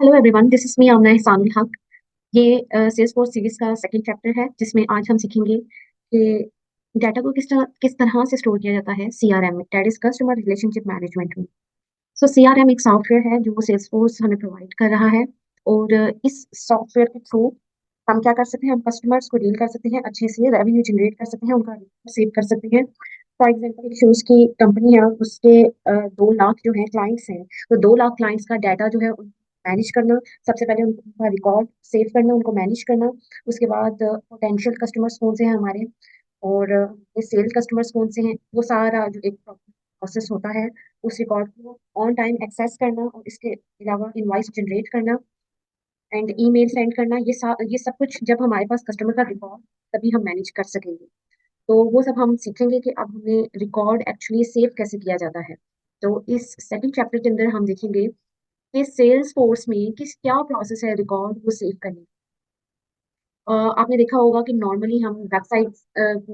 Hello everyone, this is me Amna ihsanul Haq. ये Salesforce series का second chapter है जिसमें आज हम सीखेंगे कि डाटा को किस तरह से स्टोर किया जाता है सीआरएम में, that is customer relationship management में। सो सीआरएम एक सॉफ्टवेयर है जो सेल्स फोर्स हमें प्रोवाइड कर रहा है। और इस सॉफ्टवेयर के थ्रू हम क्या कर सकते हैं, हम कस्टमर्स को डील कर सकते हैं, अच्छे से रेवेन्यू जनरेट कर सकते हैं, उनका सेव कर सकते हैं। फॉर एग्जाम्पल एक शूज की कंपनी है, उसके 2 लाख जो है क्लाइंट्स हैं, तो 2 लाख क्लाइंट्स का डाटा जो है मैनेज करना। सबसे पहले उनका रिकॉर्ड सेव करना, उनको मैनेज करना। उसके बाद पोटेंशियल कस्टमर्स कौन से हैं हमारे, और ये सेल कस्टमर्स कौन से हैं, वो सारा जो एक प्रोसेस होता है, उस रिकॉर्ड को ऑन टाइम एक्सेस करना, और इसके अलावा इनवाइस जनरेट करना एंड ईमेल सेंड करना। ये सब कुछ जब हमारे पास कस्टमर का रिकॉर्ड, तभी हम मैनेज कर सकेंगे। तो वो सब हम सीखेंगे कि अब हमें रिकॉर्ड एक्चुअली सेव कैसे किया जाता है। तो इस सेकंड चैप्टर के अंदर हम देखेंगे कि सेल्स फोर्स में किस क्या प्रोसेस है रिकॉर्ड को सेव करने का। आपने देखा होगा कि नॉर्मली हम वेबसाइट,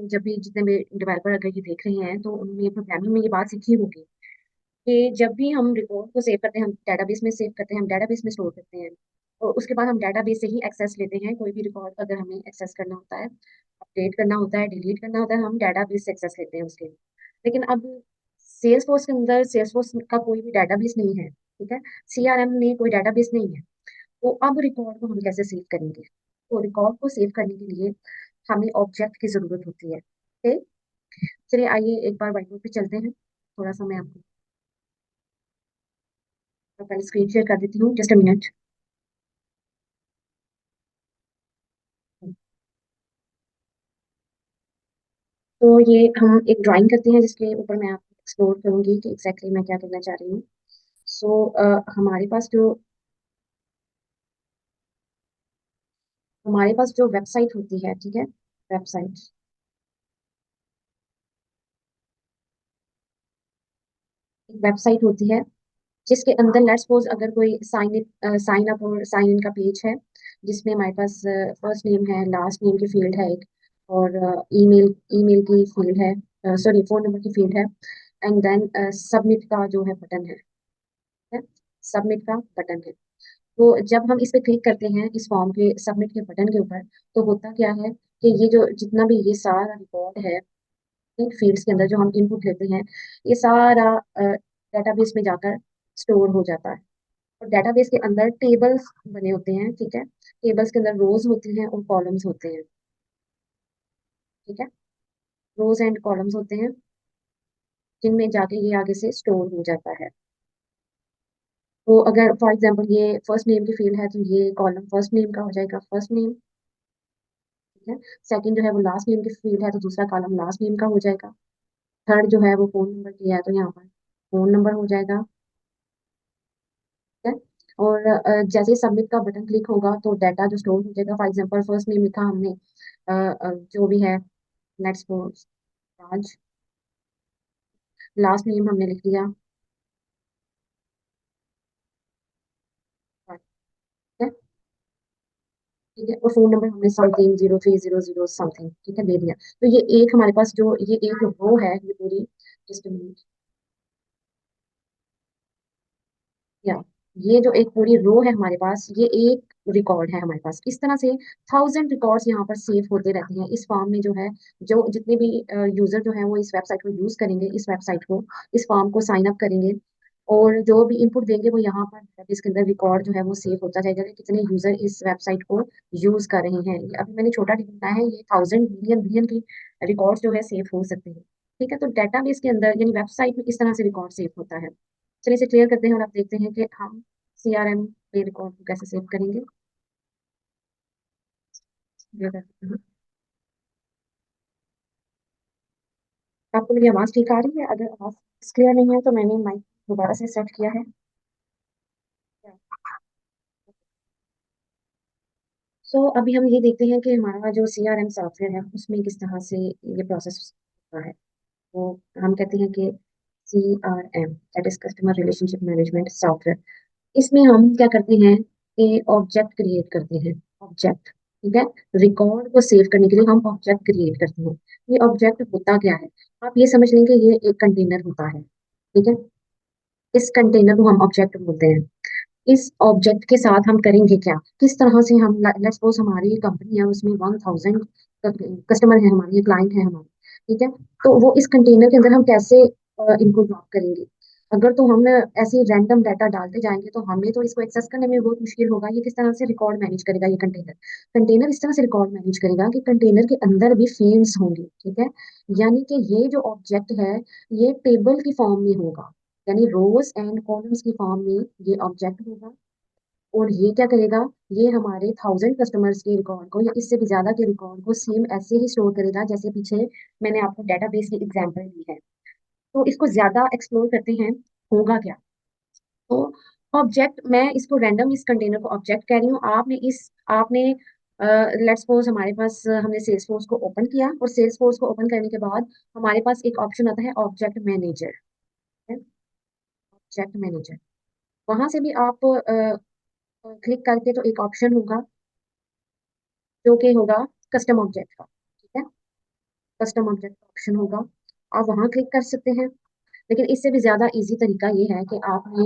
जब भी जितने भी डेवलपर अगर ये देख रहे हैं तो उन्होंने प्रोग्रामिंग में ये बात सीखी होगी कि जब भी हम रिकॉर्ड को सेव करते हैं, हम डेटाबेस में सेव करते हैं, हम डेटाबेस में स्टोर करते हैं, और उसके बाद हम डेटाबेस से ही एक्सेस लेते हैं। कोई भी रिकॉर्ड अगर हमें एक्सेस करना होता है, अपडेट करना होता है, डिलीट करना होता है, हम डेटाबेस से एक्सेस लेते हैं उसके लिए। लेकिन अब सेल्स फोर्स के अंदर सेल्स फोर्स का कोई भी डेटाबेस नहीं है, ठीक है। सीआरएम में कोई डेटाबेस नहीं है। तो अब रिकॉर्ड को हम कैसे सेव करेंगे? तो रिकॉर्ड को सेव करने के लिए हमें ऑब्जेक्ट की जरूरत होती है, ठीक। चलिए आइए एक बार व्हाइट बोर्ड पे चलते हैं। थोड़ा सा मैं आपको पहले स्क्रीन शेयर कर देती हूँ, जस्ट अ मिनट। तो ये हम एक ड्राइंग करते हैं जिसके ऊपर मैं आपको एक्सप्लोर करूंगी कि एग्जैक्टली मैं क्या करना चाह रही हूँ। सो हमारे पास जो वेबसाइट होती है, ठीक है, वेबसाइट, एक वेबसाइट होती है जिसके अंदर लेट्स सपोज अगर कोई साइन अप और साइन इन का पेज है, जिसमें हमारे पास फर्स्ट नेम है, लास्ट नेम की फील्ड है एक, और ईमेल ईमेल की फील्ड है, सॉरी फोन नंबर की फील्ड है, एंड देन सबमिट का जो है बटन है, सबमिट का बटन है। तो जब हम इस पे क्लिक करते हैं इस फॉर्म के सबमिट के बटन के ऊपर, तो होता क्या है कि ये जो जितना भी ये सारा रिकॉर्ड है इन फील्ड्स के अंदर जो हम इनपुट लेते हैं, ये सारा डेटाबेस में जाकर स्टोर हो जाता है। और डेटाबेस के अंदर टेबल्स बने होते हैं, ठीक है। टेबल्स के अंदर रोज होती हैं और कॉलम्स होते हैं, ठीक है। रोज एंड कॉलम्स होते हैं जिनमें जाके ये आगे से स्टोर हो जाता है। तो अगर फॉर एग्जांपल ये फर्स्ट नेम की फील्ड है, तो ये कॉलम फर्स्ट नेम का हो जाएगा, फर्स्ट नेम, ठीक है। सेकंड जो है वो लास्ट नेम की फील्ड है, तो दूसरा कॉलम लास्ट नेम का हो जाएगा। थर्ड जो है वो फोन नंबर की है, तो यहाँ पर फोन नंबर हो जाएगा, ठीक है। और जैसे ही सबमिट का बटन क्लिक होगा तो डाटा जो स्टोर हो जाएगा, फॉर एग्जांपल फर्स्ट नेम लिखा हमने, जो भी है, let's suppose Raj. Last name हमने लिख लिया, ठीक है, ठीक है। और फोन नंबर हमने समथिंग 0300 समथिंग, ठीक है, दे दिया। तो ये एक हमारे पास जो ये एक रो है, ये पूरी, जस्ट मिनट, या ये जो एक पूरी रो है हमारे पास, ये एक रिकॉर्ड है हमारे पास। इस तरह से 1000 रिकॉर्ड्स यहाँ पर सेव होते रहते हैं इस फॉर्म में जो है। जो जितने भी यूजर जो है वो इस वेबसाइट को यूज करेंगे, इस वेबसाइट को, इस फॉर्म को साइन अप करेंगे, और जो भी इनपुट देंगे वो यहाँ पर इसके अंदर रिकॉर्ड जो है वो सेव होता जाएगा कि कितने यूजर इस वेबसाइट को यूज कर रहे हैं। ये अभी मैंने छोटा बनाया है, ये 1000 बिलियन बिलियन की रिकॉर्ड जो है सेव हो सकते हैं, ठीक है। तो डेटाबेस के अंदर यानी वेबसाइट में इस तरह से रिकॉर्ड सेव होता है। चलिए इसे क्लियर करते हैं और आप देखते हैं कि हम सीआरएम पे रिकॉर्ड को कैसे सेव करेंगे। क्लियर करते हैं। आपको मेरी आवाज ठीक आ रही है? अगर आवाज क्लियर नहीं है तो मैंने माइक दोबारा से सेट किया है। सो अभी हम ये देखते हैं कि हमारा जो सीआरएम सॉफ्टवेयर है उसमें किस तरह से ये प्रोसेस होता है। तो हम कहते हैं कि CRM, that is customer relationship management software, इसमें हम क्या करते हैं कि ऑब्जेक्ट क्रिएट करते हैं, ऑब्जेक्ट, ठीक है। रिकॉर्ड को सेव करने के लिए हम ऑब्जेक्ट क्रिएट करते हैं। ये ऑब्जेक्ट होता क्या है? आप ये समझ लें कि ये एक कंटेनर होता है, ठीक है। इस कंटेनर को हम ऑब्जेक्ट बोलते हैं। इस ऑब्जेक्ट के साथ हम करेंगे क्या, किस तरह से हम, लेट्स सपोज हमारी कंपनी है, उसमें 1000 कस्टमर है हमारे, क्लाइंट है हमारे, ठीक है। तो वो इस कंटेनर के अंदर हम कैसे इनको ड्रॉप करेंगे। अगर तो हम ऐसे रैंडम डाटा डालते जाएंगे तो हमें तो इसको एक्सेस करने में बहुत मुश्किल होगा। ये किस तरह से रिकॉर्ड मैनेज करेगा ये कंटेनर। कंटेनर इस तरह से रिकॉर्ड मैनेज करेगा कि कंटेनर के अंदर भी फील्ड्स होंगे, ठीक है। यानी कि ये जो ऑब्जेक्ट है ये टेबल की फॉर्म में होगा, यानी रोज एंड कॉलम्स की फॉर्म में ये ऑब्जेक्ट होगा। और ये क्या करेगा, ये हमारे 1000 कस्टमर्स के रिकॉर्ड को या इससे भी ज्यादा के रिकॉर्ड को सेम ऐसे ही स्टोर करेगा जैसे पीछे मैंने आपको डेटाबेस की एग्जांपल दी है। तो इसको ज्यादा एक्सप्लोर करते हैं, होगा क्या। तो ऑब्जेक्ट, मैं इसको रैंडम इस कंटेनर को ऑब्जेक्ट कह रही हूँ। आपने लेट्स सपोज हमारे पास हमने सेल्स फोर्स को ओपन किया, और सेल्स फोर्स को ओपन करने के बाद हमारे पास एक ऑप्शन आता है ऑब्जेक्ट मैनेजर, ऑब्जेक्ट मैनेजर। वहां से भी आप क्लिक करके तो एक ऑप्शन होगा जो कि होगा कस्टम ऑब्जेक्ट का, ठीक है। कस्टम ऑब्जेक्ट का ऑप्शन होगा, आप वहां क्लिक कर सकते हैं। लेकिन इससे भी ज्यादा इजी तरीका ये है कि आपने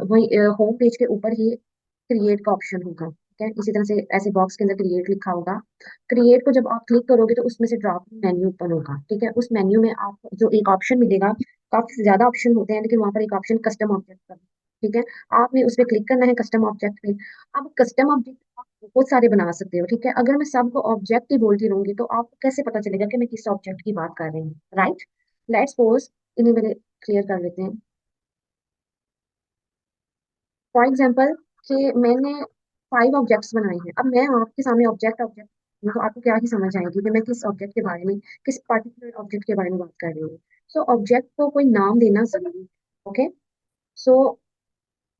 वही होम पेज के ऊपर ही क्रिएट का ऑप्शन होगा, ठीक है। इसी तरह से ऐसे बॉक्स के अंदर क्रिएट लिखा होगा। क्रिएट को जब आप क्लिक करोगे तो उसमें से ड्रॉप मेन्यू ओपन होगा, ठीक है। उस मेन्यू में आप जो एक ऑप्शन मिलेगा, काफी ज्यादा ऑप्शन होते हैं लेकिन वहां पर एक ऑप्शन कस्टम ऑब्जेक्ट का, ठीक है। आपने उस पर क्लिक करना है कस्टम ऑब्जेक्ट पे। अब कस्टम ऑब्जेक्ट आप बहुत सारे बना सकते हो, ठीक है। अगर मैं सबको ऑब्जेक्ट ही बोलती रहूंगी तो आपको कैसे पता चलेगा कि मैं किस ऑब्जेक्ट की बात कर रही हूँ, राइट। लेट्स सपोज, इन्हें मैंने क्लियर कर लेते हैं। फॉर एग्जाम्पल कि मैंने 5 ऑब्जेक्ट्स बनाए हैं। अब मैं आपके सामने ऑब्जेक्ट ऑब्जेक्ट, तो आपको क्या ही समझ आएगी कि मैं किस ऑब्जेक्ट के बारे में, किस पर्टिकुलर ऑब्जेक्ट के बारे में बात कर रही हूँ। सो ऑब्जेक्ट को कोई नाम देना जरूरी है, ओके। सो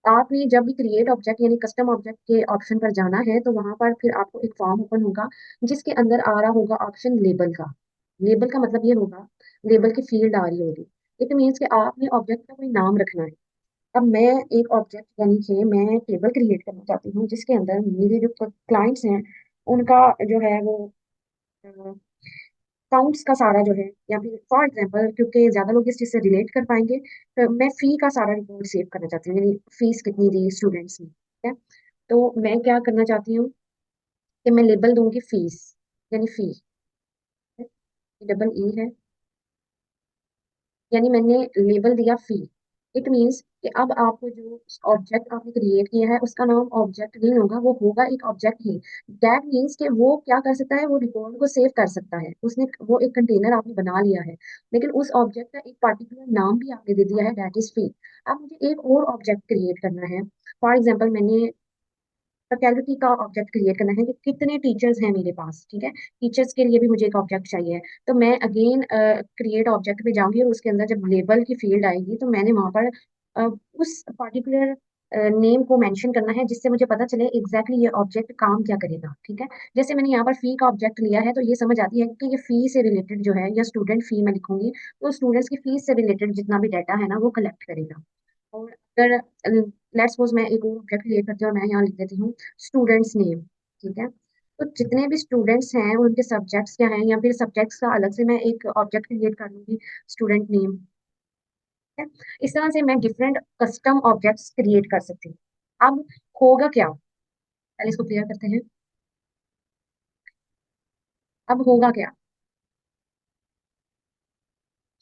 आपने जब भी क्रिएट ऑब्जेक्ट यानी कस्टम ऑब्जेक्ट के ऑप्शन पर जाना है तो वहां पर फिर आपको एक फॉर्म ओपन होगा जिसके अंदर आ रहा होगा ऑप्शन लेबल का। लेबल का मतलब ये होगा, लेबल की फील्ड आ रही होगी। इट मीन्स कि आपने ऑब्जेक्ट का कोई नाम रखना है। अब मैं एक ऑब्जेक्ट यानी कि मैं टेबल क्रिएट करना चाहती हूँ जिसके अंदर मेरे जो क्लाइंट्स हैं उनका जो है वो काउंट्स का सारा जो है, या फिर फॉर एग्जांपल क्योंकि ज्यादा लोग इस चीज से रिलेट कर पाएंगे, तो मैं फी का सारा रिकॉर्ड सेव करना चाहती हूँ, यानी फीस कितनी दी स्टूडेंट्स ने, ठीक है। तो मैं क्या करना चाहती हूँ कि मैं लेबल दूंगी फीस, यानी फी, डबल ई है, यानी मैंने लेबल दिया फी। इट मीन्स कि अब आपको जो ऑब्जेक्ट आपने क्रिएट किया है उसका नाम ऑब्जेक्ट नहीं होगा, वो होगा एक ऑब्जेक्ट ही। दैट मीन्स कि वो क्या कर सकता है, वो रिकॉर्ड को सेव कर सकता है, उसने वो एक कंटेनर आपने बना लिया है। लेकिन उस ऑब्जेक्ट का एक पर्टिकुलर नाम भी आपने दे दिया है, दैट इज फी। अब मुझे एक और ऑब्जेक्ट क्रिएट करना है। फॉर एग्जाम्पल मैंने फैकल्टी का ऑब्जेक्ट क्रिएट करना है कि कितने टीचर्स हैं मेरे पास, ठीक है। टीचर्स के लिए भी मुझे एक ऑब्जेक्ट चाहिए। तो मैं अगेन क्रिएट ऑब्जेक्ट पे जाऊंगी और उसके अंदर जब लेबल की फील्ड आएगी तो मैंने वहां पर उस पर्टिकुलर नेम को मेंशन करना है जिससे मुझे पता चले एग्जैक्टली ये ऑब्जेक्ट काम क्या करेगा, ठीक है। जैसे मैंने यहाँ पर फी का ऑब्जेक्ट लिया है तो ये समझ आती है कि ये फी से रिलेटेड जो है, या स्टूडेंट फी मैं लिखूंगी तो स्टूडेंट्स की फीस से रिलेटेड जितना भी डाटा है ना वो कलेक्ट करेगा। और अगर लेट्स सपोज मैं एक और ऑब्जेक्ट क्रिएट करती हूँ और मैं यहाँ लिख देती हूँ स्टूडेंट्स नेम, ठीक है। तो जितने भी स्टूडेंट्स हैं उनके सब्जेक्ट्स क्या हैं, या फिर सब्जेक्ट्स का अलग से मैं एक ऑब्जेक्ट क्रिएट कर लूंगी स्टूडेंट नेम, ठीक है। इस तरह से मैं डिफरेंट कस्टम ऑब्जेक्ट्स क्रिएट कर सकती हूँ। अब होगा क्या, पहले इसको क्लियर करते हैं। अब होगा क्या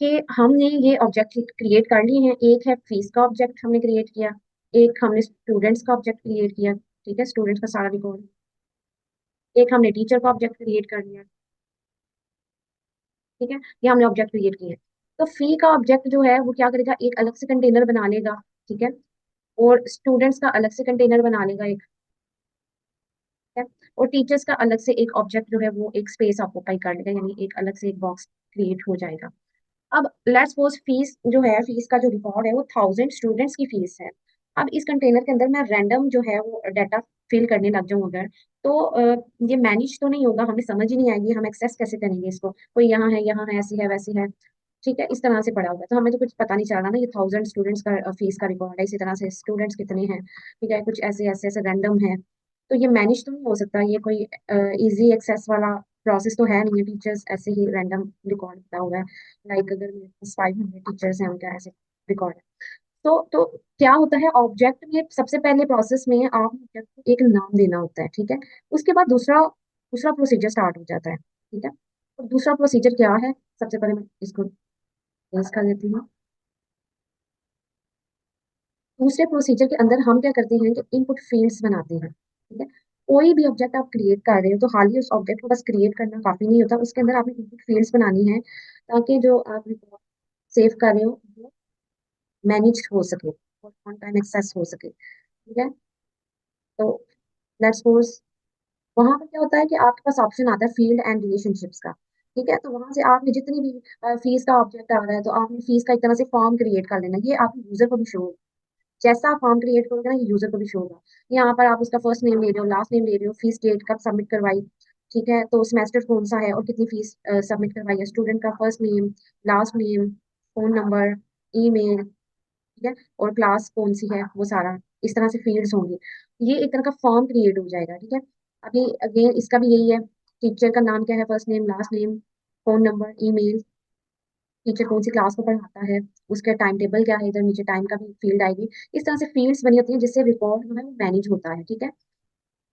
कि हमने ये ऑब्जेक्ट क्रिएट कर लिए हैं। एक है फीस का ऑब्जेक्ट हमने क्रिएट किया, एक हमने स्टूडेंट्स का ऑब्जेक्ट क्रिएट किया, ठीक है, स्टूडेंट्स का सारा रिकॉर्ड। एक हमने टीचर का ऑब्जेक्ट क्रिएट कर लिया, ठीक है। ये हमने ऑब्जेक्ट क्रिएट किए। तो फी का ऑब्जेक्ट जो है वो क्या करेगा, एक अलग से कंटेनर बना लेगा, ठीक है। और स्टूडेंट्स का अलग से कंटेनर बना लेगा एक, ठीक है। और टीचर्स का अलग से एक ऑब्जेक्ट जो है वो एक स्पेस ऑक्यूपाई कर लेगा, यानी एक अलग से एक बॉक्स क्रिएट हो जाएगा। अब लेट्स सपोज फीस जो है, फीस का जो रिकॉर्ड है वो 1000 स्टूडेंट्स की फीस है। अब इस कंटेनर के अंदर मैं रैंडम जो है वो डाटा फिल करने लग जाऊं अगर, तो ये मैनेज तो नहीं होगा, हमें समझ ही नहीं आएगी, हम एक्सेस कैसे करेंगे इसको। कोई यहाँ है ऐसी है वैसी है, ठीक है, इस तरह से पड़ा हुआ है तो हमें तो कुछ पता नहीं चल रहा ना। ये 1000 स्टूडेंट्स का फीस का रिकॉर्ड है, इसी तरह से स्टूडेंट्स कितने हैं, ठीक है, कुछ ऐसे ऐसे ऐसे रैंडम है। तो ये मैनेज तो नहीं हो सकता, ये कोई इजी एक्सेस वाला प्रोसेस तो है नहीं है। टीचर्स ऐसे ही रैंडम रिकॉर्ड किया हुआ है, लाइक अगर मेरे पास 500 टीचर्स हैं उनका ऐसे रिकॉर्ड है। तो क्या होता है ऑब्जेक्ट में, सबसे पहले प्रोसेस में आप ऑब्जेक्ट को एक नाम देना होता है, ठीक है। उसके बाद दूसरा दूसरा प्रोसीजर स्टार्ट हो जाता है, ठीक है। तो दूसरा प्रोसीजर क्या है, सबसे पहले मैं इसको रेज कर देती हूँ। दूसरे प्रोसीजर के अंदर हम क्या करते हैं कि इनपुट फील्ड्स बनाते हैं, ठीक है। कोई भी ऑब्जेक्ट आप क्रिएट कर रहे हो तो खाली उस ऑब्जेक्ट को बस क्रिएट करना काफी नहीं होता, उसके अंदर आपने इनपुट फील्ड्स बनानी है ताकि जो आप रिकॉर्ड सेव कर रहे हो वो मैनेज हो सके और ऑन टाइम एक्सेस हो सके, ठीक है। तो लेट्स सपोज वहां पर क्या होता है कि आपके पास ऑप्शन आता है फील्ड एंड रिलेशनशिप्स का, ठीक है। तो वहां से आपने जितनी भी फीस का ऑब्जेक्ट आ रहा है तो आपने फीस का एक तरह से फॉर्म क्रिएट कर लेना, ये आपके यूजर को भी शो, जैसा आप फॉर्म क्रिएट करोगे ना ये यूजर को भी शो होगा। यहाँ पर आप उसका फर्स्ट नेम ले रहे हो, लास्ट नेम ले रहे हो, फीस डेट कब सबमिट करवाई, ठीक है। तो सेमेस्टर कौन सा है और कितनी फीस सबमिट करवाई है, स्टूडेंट का first name, last name, phone number, email, ठीक है, और क्लास कौन सी है, वो सारा इस तरह से फील्ड्स होंगे। ये एक तरह का फॉर्म क्रिएट हो जाएगा, ठीक है। अभी अगेन इसका भी यही है, टीचर का नाम क्या है, first name, last name, phone number, email, teacher कौन सी क्लास को पढ़ाता है, उसका टाइम टेबल क्या है, इधर नीचे टाइम का भी फील्ड आएगी। इस तरह से फील्ड्स बनी होती है जिससे रिकॉर्ड जो है वो मैनेज होता है, ठीक है।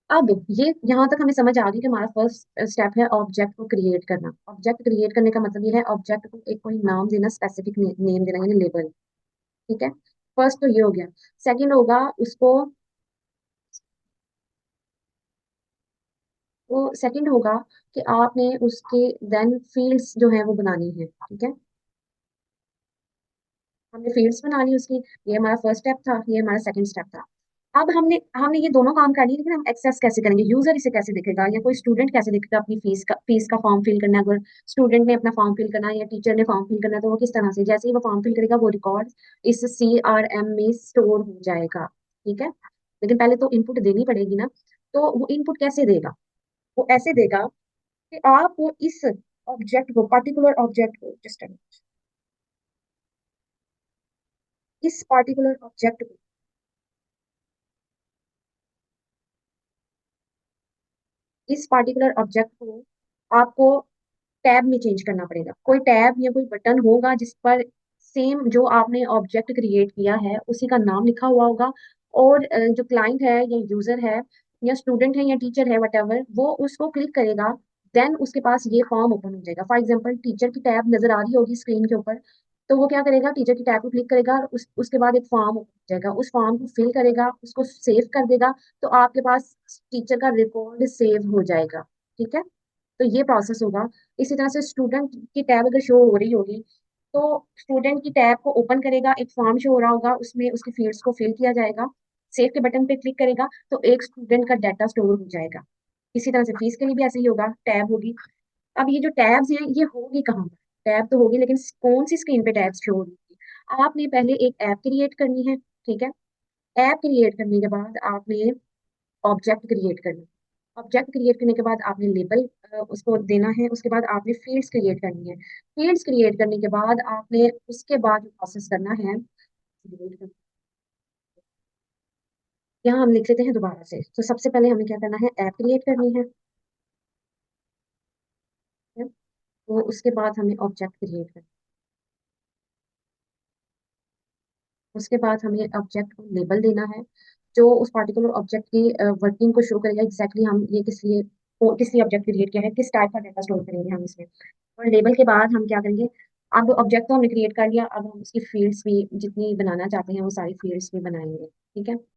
अब ये यहाँ तक हमें समझ आ गई कि हमारा फर्स्ट स्टेप है ऑब्जेक्ट को क्रिएट करना। ऑब्जेक्ट क्रिएट करने का मतलब ये है ऑब्जेक्ट को एक कोई नाम देना, स्पेसिफिक नेम देना यानी लेबल, ठीक है। फर्स्ट तो ये हो गया। सेकंड होगा उसको, वो सेकंड होगा कि आपने उसके देन फील्ड्स जो है वो बनानी है, ठीक है। हमने फील्ड्स बना ली उसकी, ये हमारा फर्स्ट स्टेप था, ये हमारा सेकंड स्टेप था। अब हमने हमने ये दोनों काम कर लिए, लेकिन हम एक्सेस कैसे करेंगे, यूजर इसे कैसे देखेगा या कोई स्टूडेंट कैसे देखेगा अपनी फीस का फॉर्म फिल करना है। अगर स्टूडेंट ने अपना फॉर्म फिल करना है या टीचर ने फॉर्म फिल करना है तो वो किस तरह से, जैसे ही वो फॉर्म फिल करेगा वो रिकॉर्ड इस CRM में स्टोर हो जाएगा, ठीक है। लेकिन पहले तो इनपुट देनी पड़ेगी ना। तो वो इनपुट कैसे देगा, वो ऐसे देगा कि आप वो इस ऑब्जेक्ट को, पर्टिकुलर ऑब्जेक्ट को, जस्ट इस पर्टिकुलर ऑब्जेक्ट को, इस पार्टिकुलर ऑब्जेक्ट को आपको टैब में चेंज करना पड़ेगा। कोई टैब या कोई बटन होगा जिस पर सेम जो आपने ऑब्जेक्ट क्रिएट किया है उसी का नाम लिखा हुआ होगा। और जो क्लाइंट है या यूजर है या स्टूडेंट है या टीचर है वटेवर, वो उसको क्लिक करेगा, देन उसके पास ये फॉर्म ओपन हो जाएगा। फॉर एग्जांपल टीचर की टैब नजर आ रही होगी स्क्रीन के ऊपर, तो वो क्या करेगा, टीचर की टैब को क्लिक करेगा और उसके बाद एक फॉर्म ओपन हो जाएगा, उस फॉर्म को फिल करेगा, उसको सेव कर देगा, तो आपके पास टीचर का रिकॉर्ड सेव हो जाएगा, ठीक है। तो ये प्रोसेस होगा। इसी तरह से स्टूडेंट की टैब अगर शो हो रही होगी तो स्टूडेंट की टैब को ओपन करेगा, एक फॉर्म शो हो रहा होगा, उसमें उसकी फील्ड्स को फिल किया जाएगा, सेव के बटन पे क्लिक करेगा तो एक स्टूडेंट का डाटा स्टोर हो जाएगा। इसी तरह से फीस के लिए भी ऐसे ही होगा, टैब होगी। अब ये जो टैब्स हैं ये होगी कहाँ पर, टैब तो होगी लेकिन कौन सी स्क्रीन पे टैब्स शो होगी। आपने पहले एक ऐप क्रिएट करनी है, ठीक है। ऐप क्रिएट करने के बाद आपने ऑब्जेक्ट क्रिएट करना, ऑब्जेक्ट क्रिएट करने के बाद आपने लेबल उसको देना है, उसके बाद आपने फील्ड्स क्रिएट करनी है, फील्ड्स क्रिएट करने के बाद आपने उसके बाद जो प्रोसेस करना है, यहाँ हम लिख लेते हैं दोबारा से। तो सबसे पहले हमें क्या करना है, ऐप क्रिएट करनी है, तो उसके बाद हमें ऑब्जेक्ट क्रिएट करना है, उसके बाद हमें ऑब्जेक्ट को लेबल देना है जो उस पार्टिकुलर ऑब्जेक्ट की वर्किंग को शो करेगा, एग्जैक्टली हम ये किस लिए, किस लिए ऑब्जेक्ट क्रिएट किया है, किस टाइप का डाटा स्टोर करेंगे हम इसमें। और लेबल के बाद हम क्या करेंगे, अब ऑब्जेक्ट तो हमने क्रिएट कर लिया, अब हम उसकी फील्ड्स भी जितनी बनाना चाहते हैं वो सारी फील्ड्स भी बनाएंगे, ठीक है।